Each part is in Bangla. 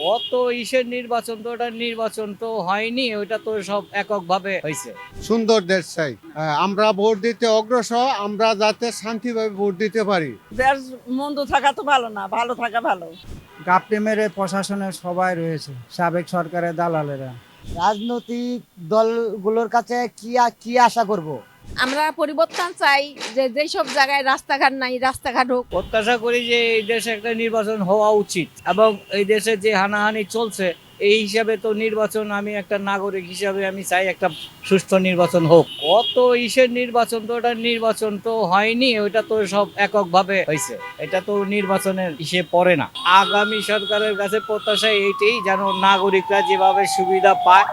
কত ইসের নির্বাচন, তো ওটা নির্বাচন তো হয়নি, ওইটা তো সব এককভাবে হয়েছে। সুন্দর দেশ চাই। আমরা ভোট দিতে অগ্রসর, আমরা যাতে শান্তিভাবে ভোট দিতে পারি। দেশ মন্দ থাকা তো ভালো না, ভালো থাকা ভালো। গাপটে মেরে প্রশাসনের সবাই রয়েছে, সাবেক সরকারের দালালেরা। রাজনৈতিক দলগুলোর কাছে কি আশা করব। আমরা পরিবর্তন চাই, যে যেসব জায়গায় রাস্তাঘাট নাই রাস্তাঘাট হোক। প্রত্যাশা করি যে এই দেশে একটা নির্বাচন হওয়া উচিত, এবং এই দেশে যে হানাহানি চলছে এই হিসাবে তো নির্বাচন, আমি একটা নাগরিক হিসাবে আমি চাই একটা সুষ্ঠু নির্বাচন হোক। কত ইসের নির্বাচন, তো ওটা নির্বাচন তো হয়নি, ওইটা তো সব এককভাবে হয়েছে, এটা তো নির্বাচনের হিসেবে পড়ে না। আগামী সরকারের কাছে প্রত্যাশা এইটাই, যেন নাগরিকরা যেভাবে সুবিধা পায়,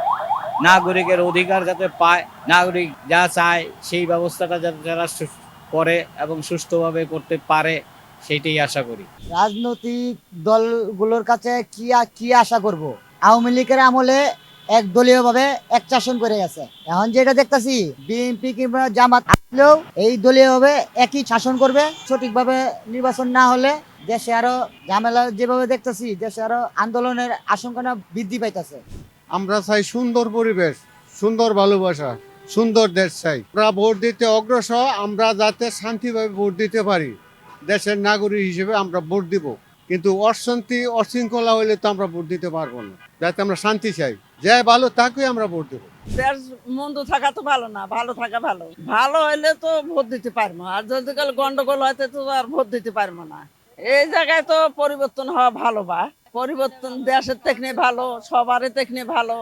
নাগরিকের অধিকার যাতে পায়, নাগরিক যা চায় সেই ব্যবস্থাটা যাতে তারা করে এবং সুষ্ঠুভাবে করতে পারে, সেইটাই আশা করি। রাজনৈতিক দলগুলোর কাছে কি আশা করব। আওয়ামী লীগের আমলে একদলীয় ভাবে এক শাসন করে গেছে। এখন যেটা দেখতাছি বিএনপি কিংবা জামাত আসলেও এই দলীয় ভাবে একই শাসন করবে। সঠিকভাবে নির্বাচন না হলে দেশে আরো ঝামেলা, যেভাবে দেখতাছি দেশে আরো আন্দোলনের আশঙ্কা বৃদ্ধি পাইতেছে। আমরা চাই সুন্দর পরিবেশ, সুন্দর ভালোবাসা, সুন্দর দেশ চাই। আমরা ভোট দিতে অগ্রসর, আমরা যাতে শান্তিভাবে ভোট দিতে পারি। দেশের নাগরিক হিসেবে আমরা ভোট দিব, কিন্তু অশৃঙ্খলা হলে তো আমরা ভোট দিতে পারবো না। যাতে আমরা শান্তি চাই, যে ভালো তাকেই আমরা ভোট দেবো। দেশ মন্দ থাকা তো ভালো না, ভালো থাকা ভালো। ভালো হইলে তো ভোট দিতে পারবো, আর যদি কাল গন্ডগোল হয়তো তো আর ভোট দিতে পারবো না। এই জায়গায় তো পরিবর্তন হওয়া ভালো, বা পরিবর্তন দেশের থেকে ভালো, সবারই থেকে ভালো।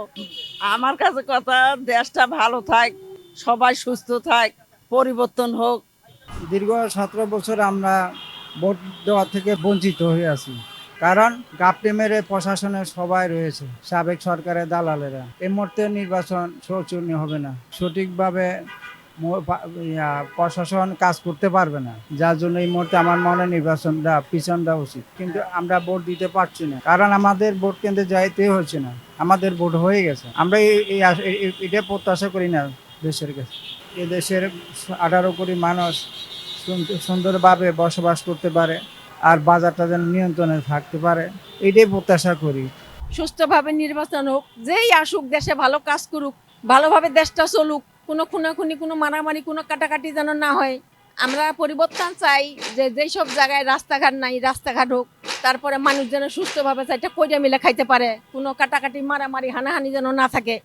আমার কাছে কথা, দেশটা ভালো থাক, সবাই সুস্থ থাক, পরিবর্তন হোক। দীর্ঘ 17 বছর আমরা ভোট দেওয়া থেকে বঞ্চিত হয়ে আছি, কারণ গাপটে মেরে প্রশাসনের সবাই রয়েছে, সাবেক সরকারের দালালেরা। এই মুহূর্তে নির্বাচন শোচনীয় হবে না, সঠিকভাবে প্রশাসন কাজ করতে পারবে না, যার জন্য এই মুহূর্তে আমার মনে নির্বাচনটা পিছন দেওয়া উচিত। কিন্তু আমরা ভোট দিতে পারছি না, কারণ আমাদের ভোট কেন্দ্রে যাইতে হচ্ছে না, আমাদের ভোট হয়ে গেছে। আমরা এটা প্রত্যাশা করি না দেশের কাছে। এ দেশের 18 কোটি মানুষ সুন্দরভাবে বসবাস করতে পারে, আর বাজারটা যেন নিয়ন্ত্রণে থাকতে পারে, এটাই প্রত্যাশা করি। সুষ্ঠুভাবে নির্বাচন হোক, যেই আসুক দেশে ভালো কাজ করুক, ভালোভাবে দেশটা চলুক, কোনো খুনাখুনি, কোনো মারামারি, কোনো কাটাকাটি যেন না হয়। আমরা পরিবর্তন চাই, যে যেসব জায়গায় রাস্তাঘাট নাই রাস্তাঘাট হোক। তারপরে মানুষ যেন সুস্থভাবে চাইটা কইরা মিলে খাইতে পারে, কোনো কাটাকাটি, মারামারি, হানাহানি যেন না থাকে।